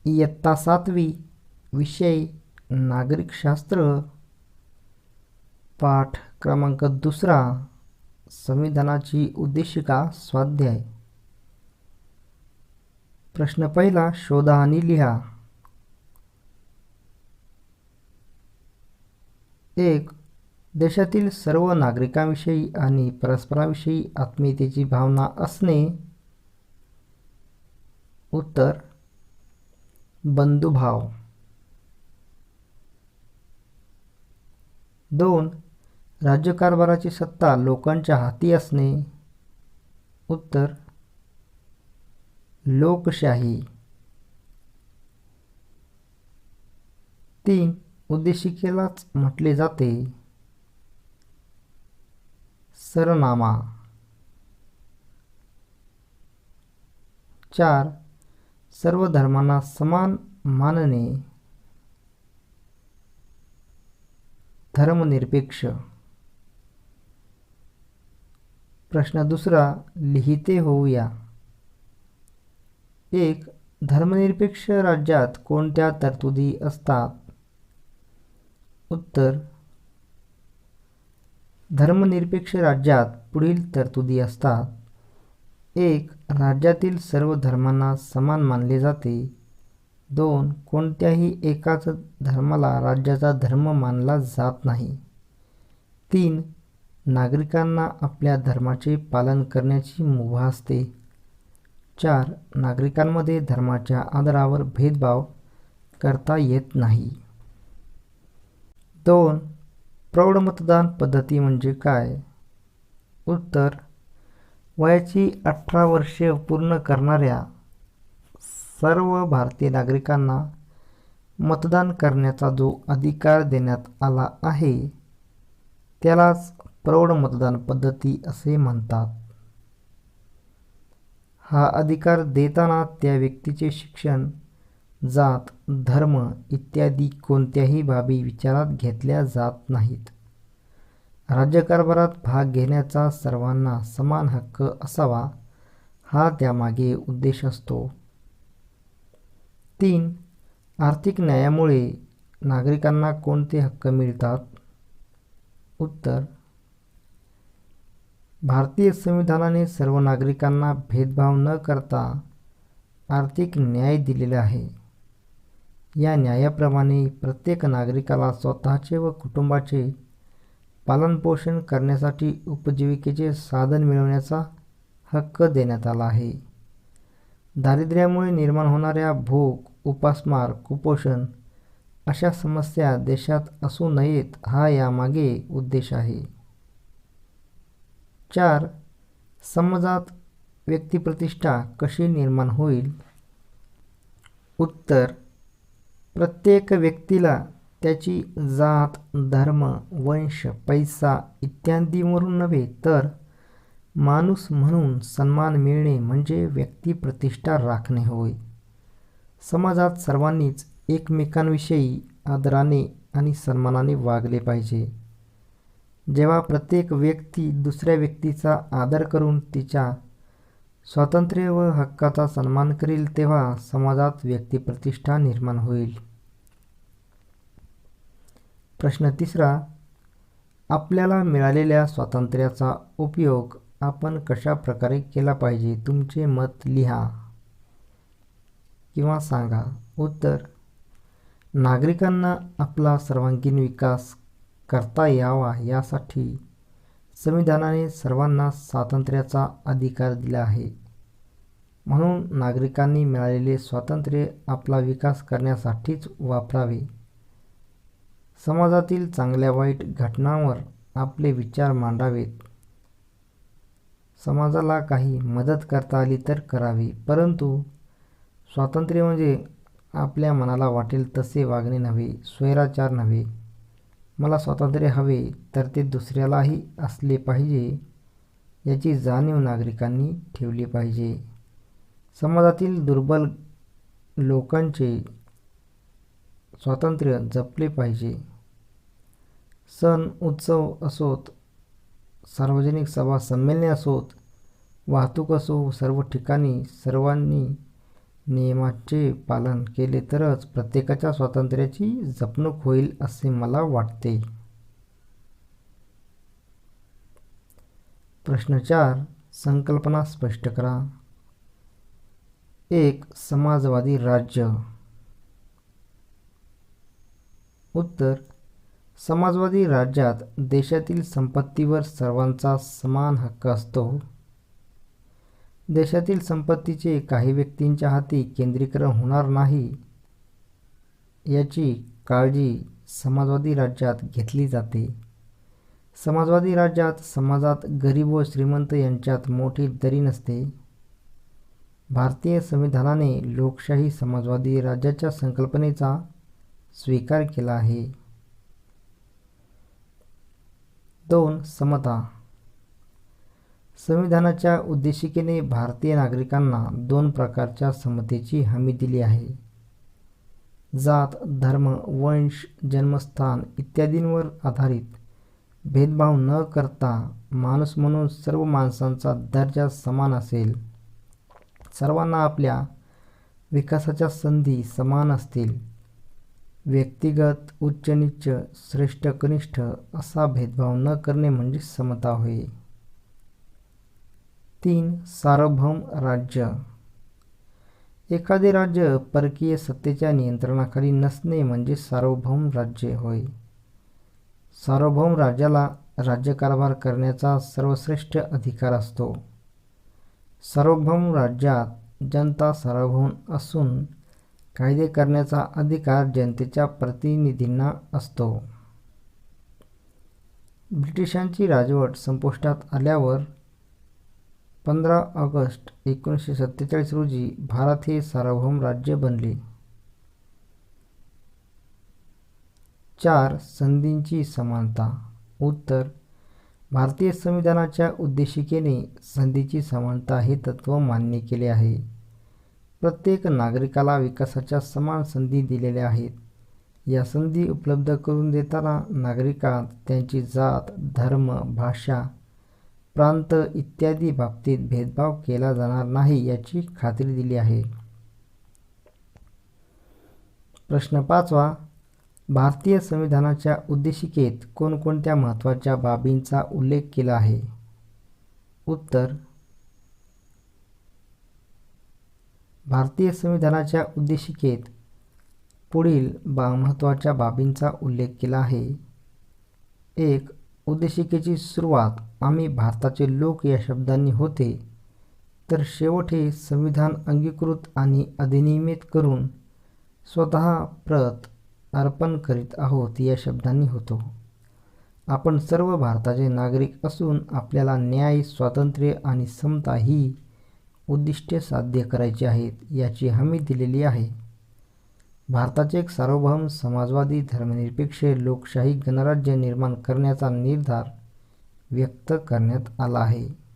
इयत्ता 7वी, विषय नागरिकशास्त्र, पाठ क्रमांक 2, संविधानाची उद्देशिका, स्वाध्याय. प्रश्न पहिला, शोधा आणि लिहा. 1. देशातील सर्व नागरिकांविषयी आणि परस्परांविषयी आत्मीयतेची भावना असणे. उत्तर, बंधुभाव. 2. राज्यकारभाराची सत्ता लोकांच्या हाती असणे. उत्तर, लोकशाही. 3. उद्देशिकेलाच म्हटले जाते. सरनामा. 4. सर्व धर्मांना समान मानणे. धर्मनिरपेक्ष. प्रश्न दुसरा, लिहिते होऊया. 1. धर्मनिरपेक्ष राज्यात कोणत्या तरतुदी असतात. उत्तर, धर्मनिरपेक्ष राज्यात पुढील तरतुदी असतात. 1. राज्यातील सर्व धर्मांना समान मानले जाते. 2. कोणत्याही एकाच धर्माला राज्याचा धर्म मानला जात नाही. 3. नागरिकांना आपल्या धर्माचे पालन करण्याची मुभा असते. 4. नागरिकांमध्ये धर्माच्या आधारावर भेदभाव करता येत नाही. 2. प्रौढ मतदान पद्धती म्हणजे काय. उत्तर, वयाची 18 वर्षे पूर्ण करणाऱ्या सर्व भारतीय नागरिकांना मतदान करण्याचा जो अधिकार देण्यात आला आहे त्यालाच प्रौढ मतदान पद्धती असे म्हणतात. हा अधिकार देताना त्या व्यक्तीचे शिक्षण, जात, धर्म इत्यादी कोणत्याही बाबी विचारात घेतल्या जात नाहीत. राज्यकारभारात भाग घेण्याचा सर्वांना समान हक्क असावा हा त्यामागे उद्देश असतो. 3. आर्थिक न्यायामुळे नागरिकांना कोणते हक्क मिळतात. उत्तर, भारतीय संविधानाने सर्व नागरिकांना भेदभाव न करता आर्थिक न्याय दिलेला आहे. या न्यायाप्रमाणे प्रत्येक नागरिकाला स्वतःचे व कुटुंबाचे पालनपोषण करण्यासाठी उपजीविकेचे साधन मिळवण्याचा हक्क देण्यात आला आहे. दारिद्र्यामुळे निर्माण होणाऱ्या भूक, उपासमार, कुपोषण अशा समस्या देशात असू नयेत हा यामागे उद्देश आहे. 4. समाजात व्यक्तिप्रतिष्ठा कशी निर्माण होईल. उत्तर, प्रत्येक व्यक्तीला त्याची जात, धर्म, वंश, पैसा इत्यादींवरून नव्हे तर माणूस म्हणून सन्मान मिळणे म्हणजे व्यक्तिप्रतिष्ठा राखणे होय. समाजात सर्वांनीच एकमेकांविषयी आदराने आणि सन्मानाने वागले पाहिजे. जेव्हा प्रत्येक व्यक्ती दुसऱ्या व्यक्तीचा आदर करून तिच्या स्वातंत्र्य व हक्काचा सन्मान करेल तेव्हा समाजात व्यक्तिप्रतिष्ठा निर्माण होईल. प्रश्न तिसरा, आपल्याला मिळालेल्या स्वातंत्र्याचा उपयोग आपण कशा प्रकारे केला पाहिजे. तुमचे मत लिहा किंवा सांगा. उत्तर, नागरिकांना आपला सर्वांगीण विकास करता यावा यासाठी संविधानाने सर्वांना स्वातंत्र्याचा अधिकार दिला आहे. म्हणून नागरिकांनी मिळालेले स्वातंत्र्य आपला विकास करण्यासाठीच वापरावे. समाजातील चांगल्या वाईट घटनांवर आपले विचार मांडावेत. समाजाला काही मदत करता आली तर करावी. परंतु स्वातंत्र्य म्हणजे आपल्या मनाला वाटेल तसे वागणे नव्हे, स्वैराचार नव्हे. मला स्वातंत्र्य हवे तर ते दुसऱ्यालाही असले पाहिजे याची जाणीव नागरिकांनी ठेवली पाहिजे. समाजातील दुर्बल लोकांचे स्वातंत्र्य जपले पाहिजे. सण उत्सव असोत, सार्वजनिक सभा संमेलने असोत, वाहतूक असो, सर्व ठिकाणी सर्वांनी नियमाचे पालन केले तरच प्रत्येकाच्या स्वातंत्र्याची जपणूक होईल असे मला वाटते. प्रश्न 4. संकल्पना स्पष्ट करा. 1. समाजवादी राज्य. उत्तर. समाजवादी राज्यात देशातील संपत्तीवर सर्वांचा समान हक्क असतो. देशातील संपत्तीचे काही व्यक्तींच्या हाती केंद्रीकरण होणार नाही याची काळजी समाजवादी राज्यात घेतली जाते. समाजवादी राज्यात समाजात गरीब व श्रीमंत यांच्यात मोठी दरी नसते. भारतीय संविधानाने लोकशाही समाजवादी राज्याच्या संकल्पनेचा स्वीकार केला आहे. 2. समता. संविधानाच्या उद्देशिकेने भारतीय नागरिकांना 2 प्रकारच्या समतेची हमी दिली आहे. जात, धर्म, वंश, जन्मस्थान इत्यादींवर आधारित भेदभाव न करता माणूस म्हणून सर्व माणसांचा दर्जा समान असेल. सर्वांना आपल्या विकासाच्या संधी समान असतील. व्यक्तिगत उच्च-नीच, श्रेष्ठ-कनिष्ठ असा भेदभाव न करणे म्हणजे समता होय. 3. सार्वभौम राज्य. एखादे राज्य परकीय सत्तेच्या नियंत्रणाखाली नसणे म्हणजे सार्वभौम राज्य होय. सार्वभौम राज्याला राज्यकारभार करण्याचा सर्वश्रेष्ठ अधिकार असतो. सार्वभौम राज्यात जनता सार्वभौम असून कायदे करण्याचा अधिकार जनतेच्या प्रतिनिधींना असतो. ब्रिटिशांची राजवट संपुष्टात आल्यावर 15 ऑगस्ट 1947 रोजी भारत हे सार्वभौम राज्य बनले. 4. संधींची समानता. उत्तर. भारतीय संविधानाच्या उद्देशिकेने संधीची समानता हे तत्त्व मान्य केले आहे. प्रत्येक नागरिकाला विकासाच्या समान संधी दिलेल्या आहेत. या संधी उपलब्ध करून देताना नागरिकात त्यांची जात, धर्म, भाषा, प्रांत इत्यादी बाबतीत भेदभाव केला जाणार नाही याची खात्री दिली आहे. प्रश्न 5. भारतीय संविधानाच्या उद्देशिकेत कोणकोणत्या महत्त्वाच्या बाबींचा उल्लेख केला आहे? उत्तर. भारतीय संविधानाच्या उद्देशिकेत पुढील महत्त्वाच्या बाबींचा उल्लेख केला आहे. 1. उद्देशिकेची सुरुवात आम्ही भारताचे लोक या शब्दांनी होते, तर शेवट हे संविधान अंगीकृत आणि अधिनियमित करून स्वतः प्रत अर्पण करीत आहोत या शब्दांनी होतो. आपण सर्व भारताचे नागरिक असून आपल्याला न्याय, स्वातंत्र्य आणि समता ही उद्दिष्टे साध्य करायची आहेत याची हमी दिलेली आहे. भारताचे एक सार्वभौम, समाजवादी, धर्मनिरपेक्ष, लोकशाही गणराज्य निर्माण करण्याचा निर्धार व्यक्त करण्यात आला आहे.